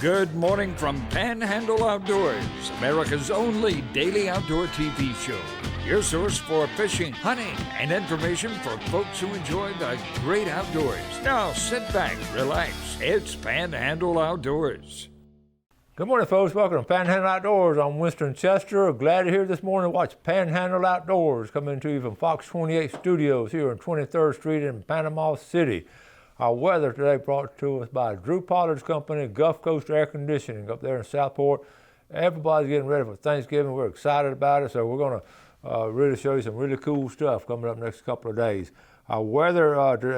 Good morning from Panhandle Outdoors, America's only daily outdoor TV show. Your source for fishing, hunting, and information for folks who enjoy the great outdoors. Now sit back, relax. It's Panhandle Outdoors. Good morning, folks. Welcome to Panhandle Outdoors. I'm Winston Chester. Glad you're here this morning to watch Panhandle Outdoors, coming to you from Fox 28 Studios here on 23rd Street in Panama City. Our weather today brought to us by Drew Pollard's company, Gulf Coast Air Conditioning, up there in Southport. Everybody's getting ready for Thanksgiving. We're excited about it, so we're going to really show you some really cool stuff coming up next couple of days. Our weather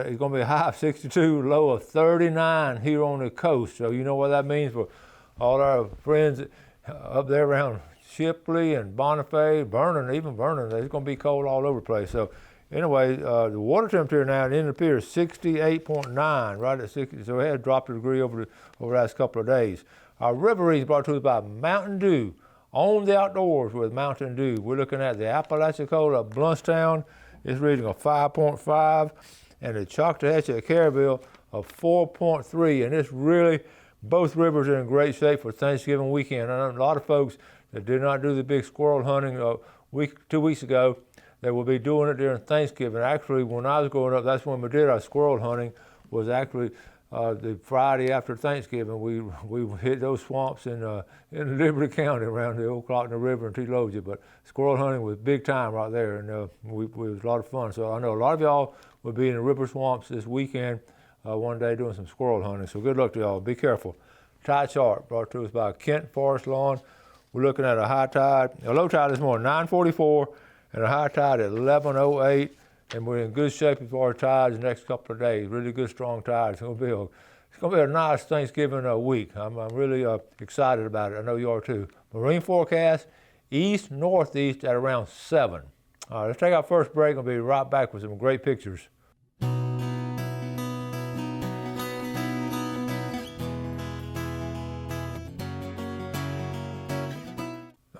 is going to be a high of 62, low of 39 here on the coast. So you know what that means for all our friends up there around Shipley and Bonifay, Vernon, even Vernon. It's going to be cold all over the place. So anyway, the water temperature now in the pier is 68.9, right at 60. So it had dropped a degree over the last couple of days. Our river read is brought to us by Mountain Dew. On the outdoors with Mountain Dew. We're looking at the Apalachicola at Bluntstown. It's reading a 5.5, and the Choctawhatchee at Carabelle of 4.3. And it's really, both rivers are in great shape for Thanksgiving weekend. I know a lot of folks that did not do the big squirrel hunting 2 weeks ago, they will be doing it during Thanksgiving. Actually, when I was growing up, that's when we did our squirrel hunting, was actually the Friday after Thanksgiving. We hit those swamps in Liberty County around the Old Clockton River and Telogia. But squirrel hunting was big time right there, and it was a lot of fun. So I know a lot of y'all will be in the river swamps this weekend one day doing some squirrel hunting. So good luck to y'all. Be careful. Tide chart brought to us by Kent Forest Lawn. We're looking at a low tide this morning, 9:44, and a high tide at 11:08. And we're in good shape for our tides the next couple of days. Really good, strong tides. It's going to be a nice Thanksgiving week. I'm really excited about it. I know you are too. Marine forecast, east-northeast at around 7. All right, let's take our first break. I'll be right back with some great pictures.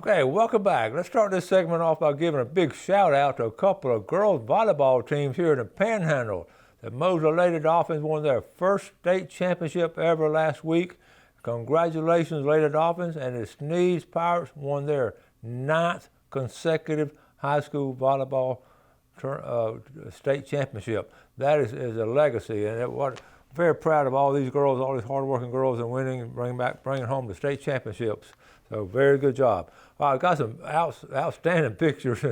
Okay, welcome back. Let's start this segment off by giving a big shout out to a couple of girls volleyball teams here in the Panhandle. The Moser Lady Dolphins won their first state championship ever last week. Congratulations, Lady Dolphins, and the Sneeze Pirates won their 9th consecutive high school volleyball state championship. That is a legacy, and I'm very proud of all these girls, all these hardworking girls, and winning and bringing home the state championships. So very good job. I got some outstanding pictures,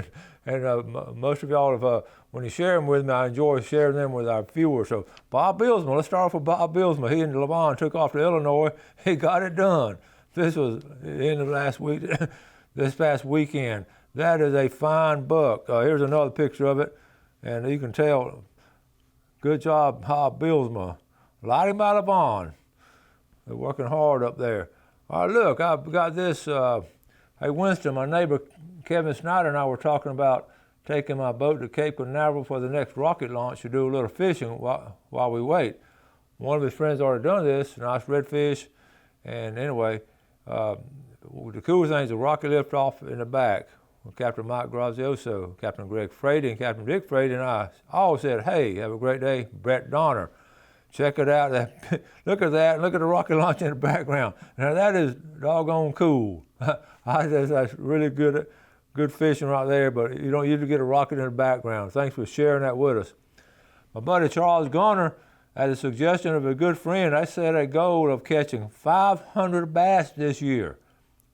and most of y'all have, when you share them with me, I enjoy sharing them with our viewers. So Bob Billsman, let's start off with Bob Billsman. He and LeVon took off to Illinois. He got it done. This was the end of last week, this past weekend. That is a fine buck. Here's another picture of it, and you can tell, good job, Bob Billsman. Lighting by LeVon. They're working hard up there. All right, look, I've got this. Hey, Winston, my neighbor Kevin Snyder and I were talking about taking my boat to Cape Canaveral for the next rocket launch to do a little fishing while we wait. One of his friends already done this, nice redfish. And anyway, the cool thing is the rocket lift off in the back. Captain Mike Grazioso, Captain Greg Frady, and Captain Dick Frady and I all said, hey, have a great day, Brett Donner. Check it out. Look at that. Look at the rocket launch in the background. Now that is doggone cool. That's really good fishing right there, but you don't usually get a rocket in the background. Thanks for sharing that with us. My buddy Charles Garner, at the suggestion of a good friend, I set a goal of catching 500 bass this year.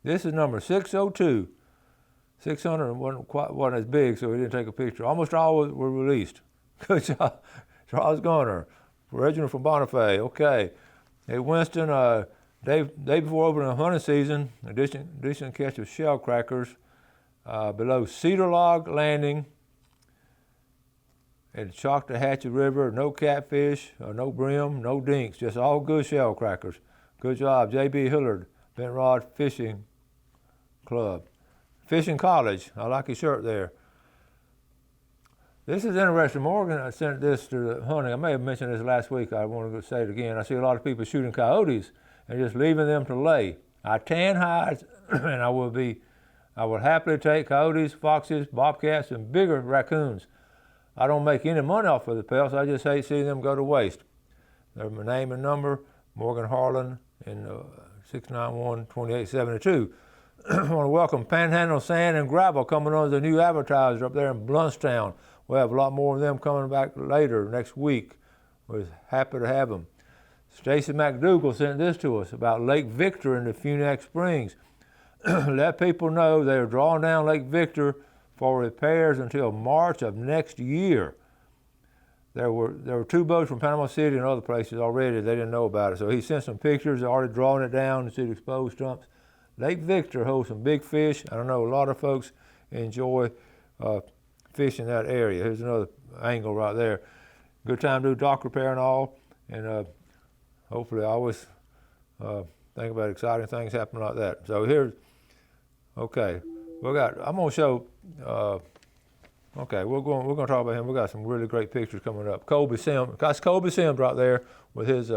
This is number 602. 600 wasn't as big, so we didn't take a picture. Almost all were released. Good job, Charles Garner. Reginald from Bonifay, okay. Hey, Winston, day before opening the hunting season, a decent catch of shell crackers below Cedar Log Landing at the Choctawhatchee River. No catfish, no brim, no dinks, just all good shell crackers. Good job, J.B. Hillard, Bent Rod Fishing Club. Fishing College, I like your shirt there. This is interesting. Morgan sent this to the hunting. I may have mentioned this last week. I want to say it again. I see a lot of people shooting coyotes and just leaving them to lay. I tan hides, and I would happily take coyotes, foxes, bobcats, and bigger raccoons. I don't make any money off of the pelts. I just hate seeing them go to waste. There's my name and number, Morgan Harlan in 691-2872. I want to welcome Panhandle Sand and Gravel coming on as a new advertiser up there in Bluntstown. We'll have a lot more of them coming back later next week. We're happy to have them. Stacy McDougal sent this to us about Lake Victor in the Funac Springs. Let people know they're drawing down Lake Victor for repairs until March of next year. There were 2 boats from Panama City and other places already. They didn't know about it. So he sent some pictures. They're already drawing it down to see the exposed stumps. Lake Victor holds some big fish. I don't know, a lot of folks enjoy fishing that area. Here's another angle right there. Good time to do dock repair and all. And hopefully I always think about exciting things happening like that. So here's, okay, I'm gonna show, okay, we're gonna talk about him. We got some really great pictures coming up. Colby Sims, that's Colby Sims right there with his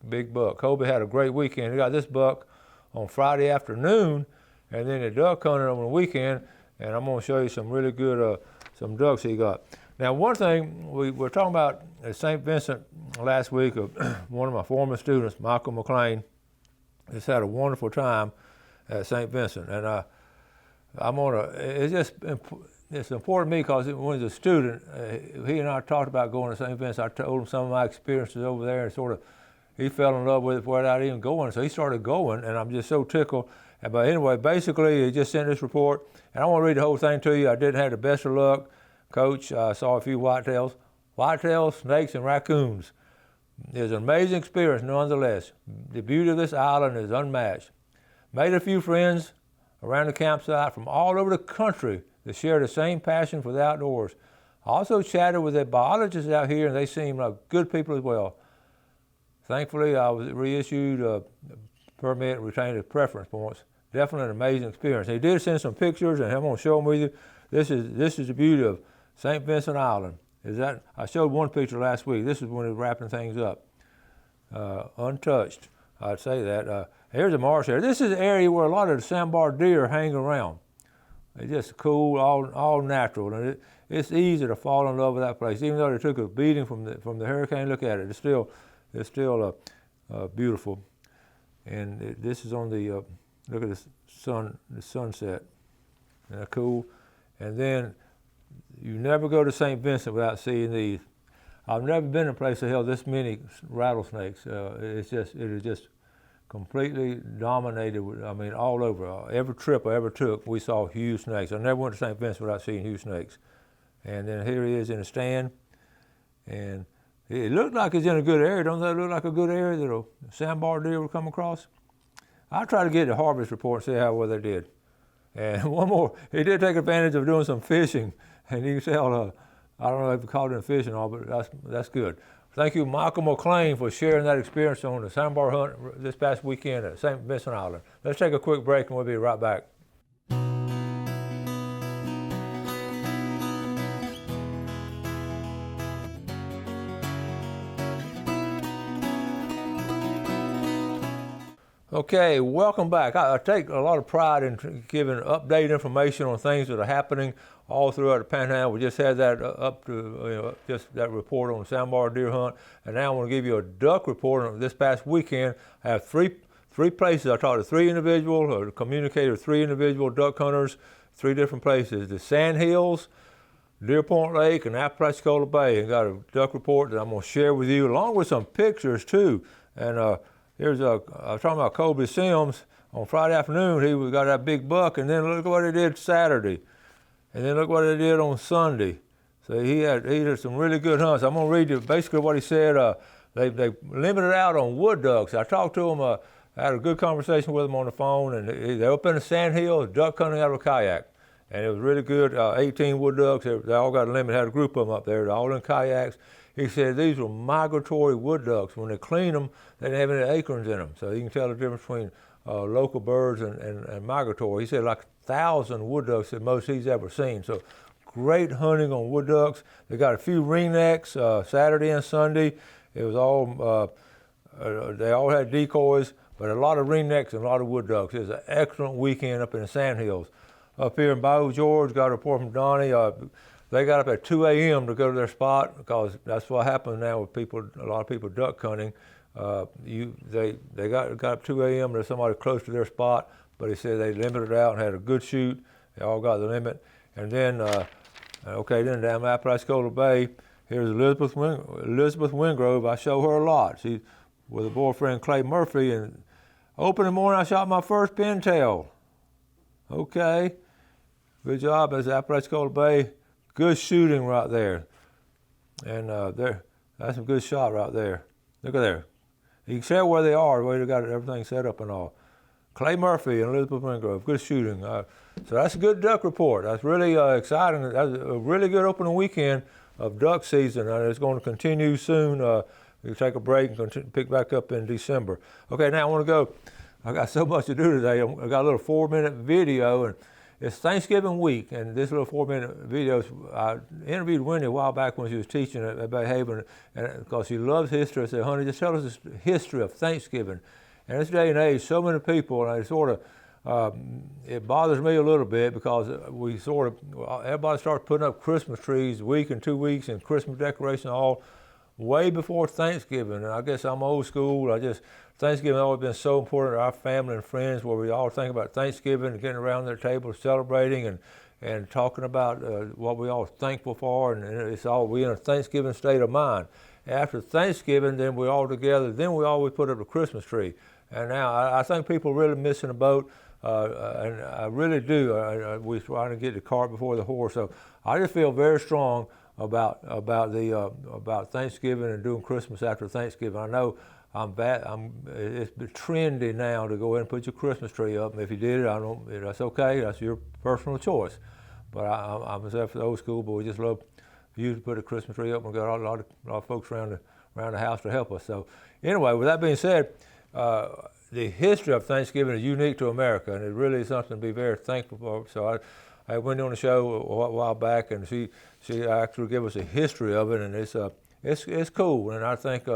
big buck. Colby had a great weekend. He got this buck on Friday afternoon, and then the duck hunted on the weekend, and I'm gonna show you some really good, some ducks he got. Now, one thing, we were talking about at St. Vincent last week of one of my former students, Michael McLean, just had a wonderful time at St. Vincent, and it's important to me because when he was a student, he and I talked about going to St. Vincent. I told him some of my experiences over there, and sort of he fell in love with it without even going. So he started going, and I'm just so tickled. But anyway, basically, he just sent this report, and I want to read the whole thing to you. I didn't have the best of luck, Coach. I saw a few whitetails, snakes, and raccoons. It was an amazing experience, nonetheless. The beauty of this island is unmatched. Made a few friends around the campsite from all over the country that share the same passion for the outdoors. I also chatted with the biologists out here, and they seem like good people as well. Thankfully, I was reissued a permit and retained the preference points. Definitely an amazing experience. He did send some pictures, and I'm going to show them with you. This is the beauty of St. Vincent Island. I showed one picture last week. This is when he was wrapping things up. Untouched, I'd say that. Here's a marsh area. This is an area where a lot of the sandbar deer hang around. It's just cool, all natural, and it's easy to fall in love with that place. Even though they took a beating from the hurricane, look at it. It's still beautiful. And this is on the look at the sunset. Isn't that cool? And then you never go to St. Vincent without seeing these. I've never been in a place that held this many rattlesnakes. It is just completely dominated with, I mean, all over. Every trip I ever took, we saw huge snakes. I never went to St. Vincent without seeing huge snakes. And then here he is in a stand, and it looked like it's in a good area. Don't that look like a good area that a sandbar deer would come across? I tried to get the harvest report and see how well they did. And one more, he did take advantage of doing some fishing, and you can tell, I don't know if he caught it in fishing or all, but that's good. Thank you, Michael McLean, for sharing that experience on the sandbar hunt this past weekend at St. Vincent Island. Let's take a quick break, and we'll be right back. Okay, welcome back. I take a lot of pride in giving updated information on things that are happening all throughout the Panhandle. We just had that up to just that report on the sandbar deer hunt, and now I want to give you a duck report on this past weekend. I have three places. I talked to three individuals, or communicated with three individual duck hunters, three different places: the Sand Hills, Deer Point Lake, and Apalachicola Bay. And got a duck report that I'm going to share with you, along with some pictures too. And I was talking about Colby Sims on Friday afternoon. He got that big buck, and then look what he did Saturday, and then look what he did on Sunday. So he did some really good hunts. I'm gonna read you basically what he said. They limited out on wood ducks. I talked to him. I had a good conversation with him on the phone, and they're up in the Sand Hills, duck hunting out of a kayak, and it was really good. 18 wood ducks. They all got a limit. Had a group of them up there. They're all in kayaks. He said these were migratory wood ducks. When they clean them, they didn't have any acorns in them. So you can tell the difference between local birds and migratory. He said like 1,000 wood ducks that most he's ever seen. So great hunting on wood ducks. They got a few ringnecks Saturday and Sunday. It was all, they all had decoys, but a lot of ringnecks and a lot of wood ducks. It was an excellent weekend up in the Sand Hills. Up here in Bayou George, got a report from Donnie. They got up at 2 a.m. to go to their spot, because that's what happens now with people, a lot of people duck hunting. They got up 2 a.m. There's somebody close to their spot, but he said they limited out and had a good shoot. They all got the limit. And then, then down Apalachicola Bay, here's Elizabeth Wingrove. I show her a lot. She's with her boyfriend Clay Murphy, and opening morning I shot my first pintail. Okay, good job. That's Apalachicola Bay. Good shooting right there. And that's a good shot right there. Look at there. You can tell where they are, the way they got everything set up and all. Clay Murphy and Elizabeth Wingrove, good shooting. So that's a good duck report. That's really exciting. That's a really good opening weekend of duck season, and it's going to continue soon. We'll take a break and pick back up in December. Okay, now I want to go. I got so much to do today. I got a little 4-minute video, and it's Thanksgiving week, and this little 4-minute video, I interviewed Wendy a while back when she was teaching at Bay Haven, and because she loves history. I said, honey, just tell us the history of Thanksgiving. And this day and age, so many people, and I sort of, it bothers me a little bit because everybody starts putting up Christmas trees a week and 2 weeks and Christmas decorations all way before Thanksgiving. And I guess I'm old school. Thanksgiving has always been so important to our family and friends, where we all think about Thanksgiving and getting around their table celebrating and talking about what we all thankful for, and we in a Thanksgiving state of mind. After Thanksgiving, then we all together, then we always put up the Christmas tree. And now I think people are really missing the boat, and I really do. We're trying to get the cart before the horse. So I just feel very strong about Thanksgiving and doing Christmas after Thanksgiving. I know it's trendy now to go ahead and put your Christmas tree up. And if you did it, that's okay. That's your personal choice. But I'm myself old school, but we just love you to put a Christmas tree up. We've got a lot of folks around the house to help us. So anyway, with that being said, the history of Thanksgiving is unique to America, and it really is something to be very thankful for. So I went on the show a while back, and she actually gave us a history of it, and it's cool. And I think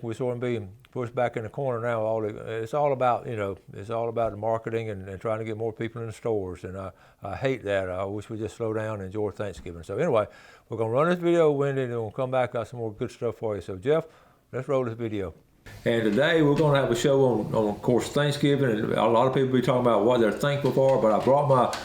we're sort of being pushed back in the corner now. It's all about the marketing and trying to get more people in the stores, and I hate that. I wish we just slow down and enjoy Thanksgiving. So anyway, we're gonna run this video, Wendy, and then we'll come back, got some more good stuff for you. So Jeff, let's roll this video. And today we're going to have a show on of course, Thanksgiving, and a lot of people be talking about what they're thankful for, but I brought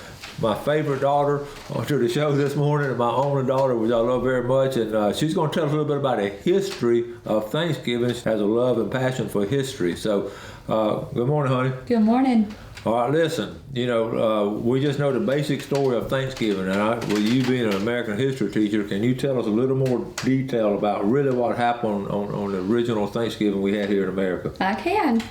my favorite daughter onto the show this morning, and my only daughter, which I love very much, and she's going to tell us a little bit about the history of Thanksgiving. She has a love and passion for history. So, good morning, honey. Good morning. All right, listen, we just know the basic story of Thanksgiving, and with you being an American history teacher, can you tell us a little more detail about really what happened on the original Thanksgiving we had here in America? I can.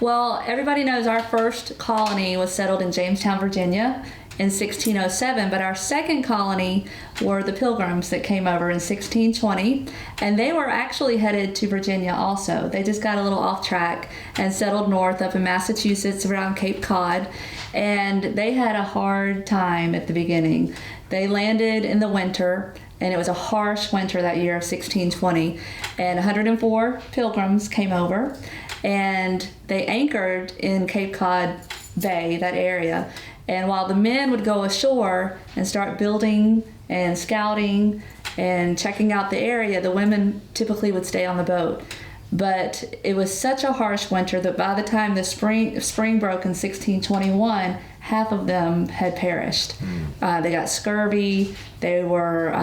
Well, everybody knows our first colony was settled in Jamestown, Virginia in 1607, but our second colony were the Pilgrims that came over in 1620, and they were actually headed to Virginia also. They just got a little off track and settled north up in Massachusetts around Cape Cod, and they had a hard time at the beginning. They landed in the winter, and it was a harsh winter that year of 1620, and 104 Pilgrims came over, and they anchored in Cape Cod Bay, that area. And while the men would go ashore and start building and scouting and checking out the area, the women typically would stay on the boat. But it was such a harsh winter that by the time the spring broke in 1621, half of them had perished. They got scurvy. They were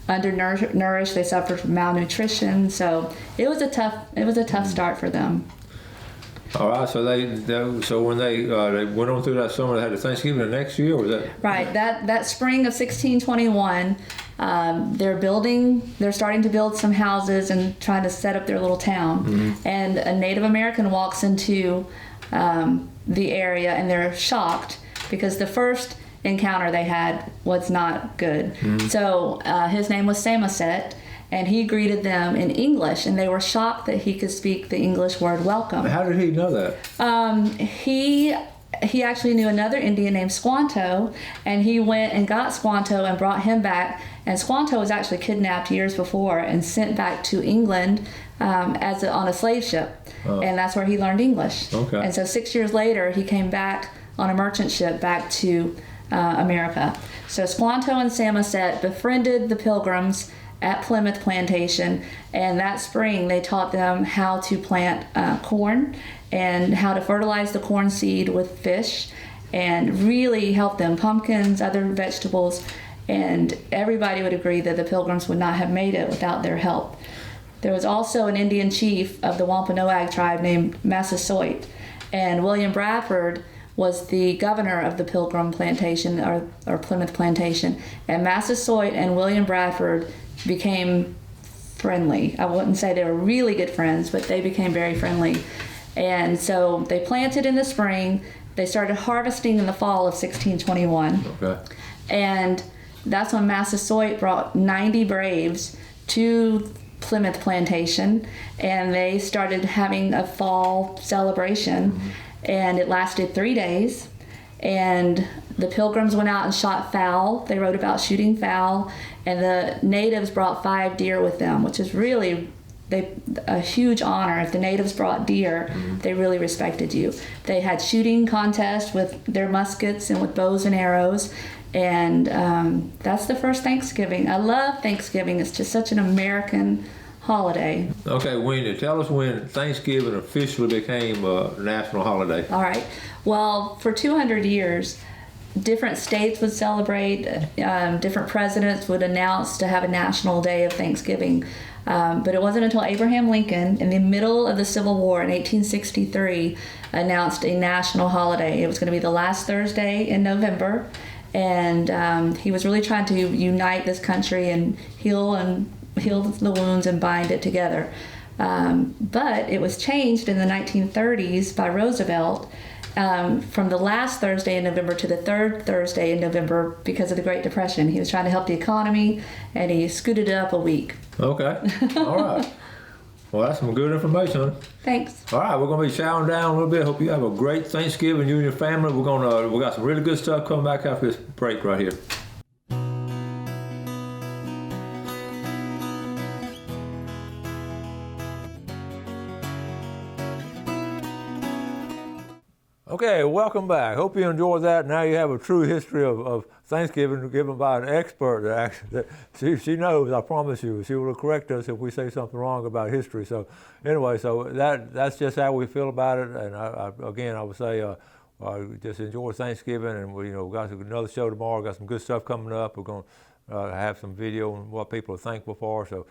undernourished. They suffered from malnutrition. So it was a tough start for them. All right, so when they went on through that summer, they had the Thanksgiving the next year, or was that? Right, that spring of 1621, they're starting to build some houses and trying to set up their little town. Mm-hmm. And a Native American walks into the area, and they're shocked because the first encounter they had was not good. Mm-hmm. So his name was Samoset, and he greeted them in English, and they were shocked that he could speak the English word welcome. How did he know that? He actually knew another Indian named Squanto, and he went and got Squanto and brought him back. And Squanto was actually kidnapped years before and sent back to England on a slave ship, and that's where he learned English. Okay. And so 6 years later, he came back on a merchant ship back to America. So Squanto and Samoset befriended the Pilgrims, at Plymouth Plantation, and that spring they taught them how to plant corn and how to fertilize the corn seed with fish, and really helped them, pumpkins, other vegetables, and everybody would agree that the Pilgrims would not have made it without their help. There was also an Indian chief of the Wampanoag tribe named Massasoit, and William Bradford was the governor of the Pilgrim Plantation, or Plymouth Plantation, and Massasoit and William Bradford became friendly. I wouldn't say they were really good friends, but they became very friendly. And so they planted in the spring. They started harvesting in the fall of 1621. Okay. And that's when Massasoit brought 90 braves to Plymouth Plantation, and they started having a fall celebration, and it lasted 3 days. And the Pilgrims went out and shot fowl. They wrote about shooting fowl, and the natives brought 5 deer with them, which is really a huge honor. If the natives brought deer, they really respected you. They had shooting contests with their muskets and with bows and arrows, and that's the first Thanksgiving. I love Thanksgiving. It's just such an American holiday. Okay, Wendy, tell us when Thanksgiving officially became a national holiday. All right. Well, for 200 years, different states would celebrate, different presidents would announce to have a national day of Thanksgiving. But it wasn't until Abraham Lincoln, in the middle of the Civil War in 1863, announced a national holiday. It was going to be the last Thursday in November, and he was really trying to unite this country and heal the wounds and bind it together. But it was changed in the 1930s by Roosevelt, from the last Thursday in November to the third Thursday in November because of the Great Depression. He was trying to help the economy, and he scooted it up a week. Okay. All right. Well, that's some good information. Thanks. All right, we're going to be chowing down a little bit. Hope you have a great Thanksgiving, you and your family. We got some really good stuff coming back after this break right here. Okay, welcome back. Hope you enjoyed that. Now you have a true history of Thanksgiving given by an expert. She knows, I promise you. She will correct us if we say something wrong about history. So anyway, that's just how we feel about it. And I would say just enjoy Thanksgiving. And we got another show tomorrow. Got some good stuff coming up. We're going to have some video on what people are thankful for. So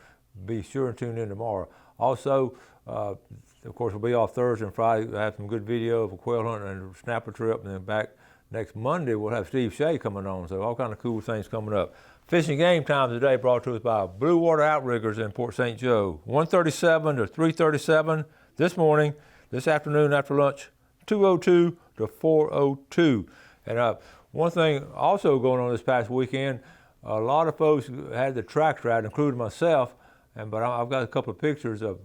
be sure and tune in tomorrow. Also, of course, we'll be off Thursday and Friday. We'll have some good video of a quail hunting and a snapper trip. And then back next Monday, we'll have Steve Shea coming on. So all kind of cool things coming up. Fishing Game Time today brought to us by Blue Water Outriggers in Port St. Joe. 1:37 to 3:37 this morning, this afternoon after lunch, 2:02 to 4:02. And one thing also going on this past weekend, a lot of folks had the tractor out, including myself. But I've got a couple of pictures of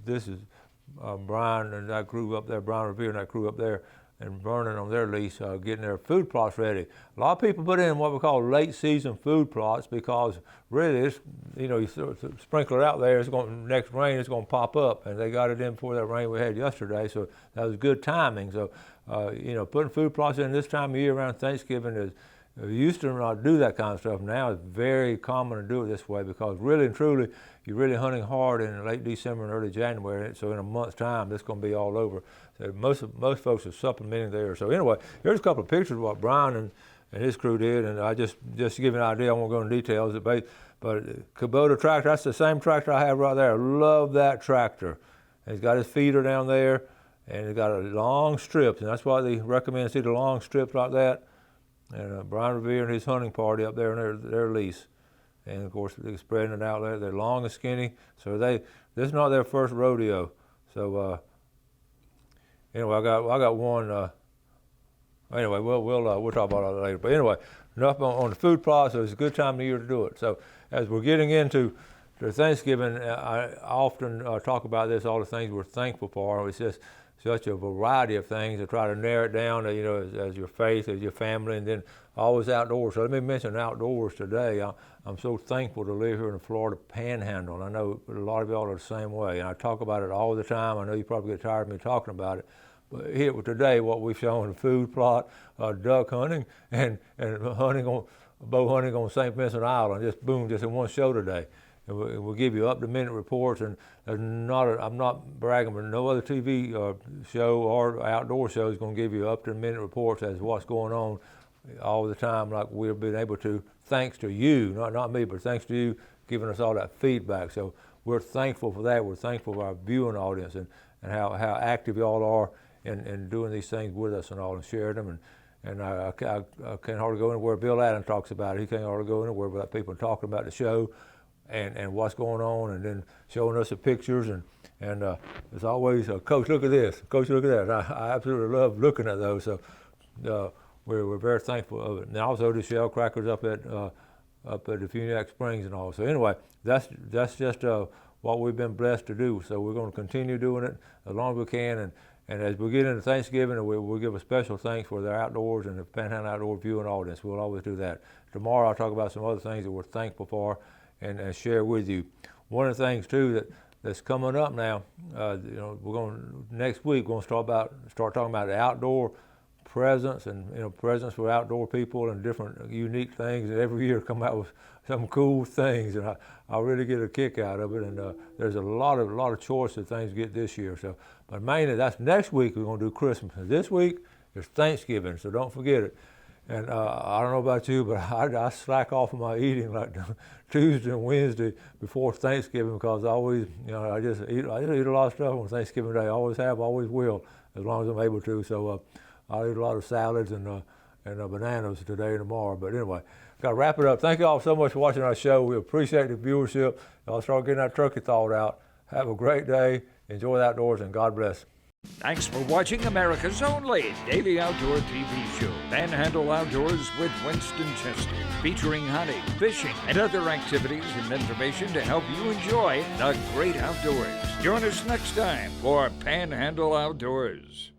this is Brian and that crew up there, Brian Revere and that crew up there, and Vernon on their lease, getting their food plots ready. A lot of people put in what we call late season food plots because really, it's, you sprinkle it out there, next rain it's going to pop up, and they got it in before that rain we had yesterday, so that was good timing. So, putting food plots in this time of year around Thanksgiving is, we used to not do that kind of stuff. Now it's very common to do it this way because really and truly, you're really hunting hard in late December and early January. So in a month's time, this is going to be all over. So most folks are supplementing there. So anyway, here's a couple of pictures of what Brian and his crew did. And I just to give you an idea, I won't go into details. But Kubota tractor, that's the same tractor I have right there. I love that tractor. And he's got his feeder down there, and he's got a long strips, and that's why they recommend see the long strips like that. And Brian Revere and his hunting party up there in their lease. And of course, they're spreading it out there. They're long and skinny. So this is not their first rodeo. So anyway, I got one. Anyway, we'll talk about that later. But anyway, enough on the food plot. So it's a good time of year to do it. So as we're getting into Thanksgiving, I often talk about this, all the things we're thankful for. It's just such a variety of things to try to narrow it down to, as your faith, as your family, and then always outdoors. So let me mention outdoors today. I'm so thankful to live here in the Florida Panhandle. And I know a lot of y'all are the same way, and I talk about it all the time. I know you probably get tired of me talking about it. But here today, what we've shown in the food plot, duck hunting, and bow hunting on St. Vincent Island, just in one show today. we'll give you up-to-minute reports. And I'm not bragging, but no other TV show or outdoor show is going to give you up-to-minute reports as to what's going on all the time, like we've been able to, thanks to you, not me, but thanks to you giving us all that feedback. So we're thankful for that. We're thankful for our viewing audience and how active y'all are in doing these things with us and all, and sharing them. And I can't hardly go anywhere Bill Allen talks about it. He can't hardly go anywhere without people talking about the show and what's going on, and then showing us the pictures. And it's always, Coach, look at this. Coach, look at that. I absolutely love looking at those. So we're very thankful of it. And also the shell crackers up at the Funiac Springs and all. So anyway, that's just what we've been blessed to do. So we're going to continue doing it as long as we can. And as we get into Thanksgiving, we'll give a special thanks for the outdoors and the Panhandle Outdoor viewing audience. We'll always do that. Tomorrow I'll talk about some other things that we're thankful for and share with you. One of the things too that's coming up now, next week we're going to start talking about the outdoor presents and presents for outdoor people and different unique things. And every year come out with some cool things, and I really get a kick out of it. And there's a lot of choice of things to get this year. So, but mainly that's next week we're going to do Christmas. And this week is Thanksgiving, so don't forget it. And I don't know about you, but I slack off of my eating like Tuesday and Wednesday before Thanksgiving, because I always, I just eat a lot of stuff on Thanksgiving Day. I always have, always will, as long as I'm able to. So I'll eat a lot of salads and bananas today and tomorrow. But anyway, got to wrap it up. Thank you all so much for watching our show. We appreciate the viewership. I'll start getting that turkey thawed out. Have a great day. Enjoy the outdoors, and God bless. Thanks for watching America's only daily outdoor TV show, Panhandle Outdoors with Winston Chester, featuring hunting, fishing, and other activities and information to help you enjoy the great outdoors. Join us next time for Panhandle Outdoors.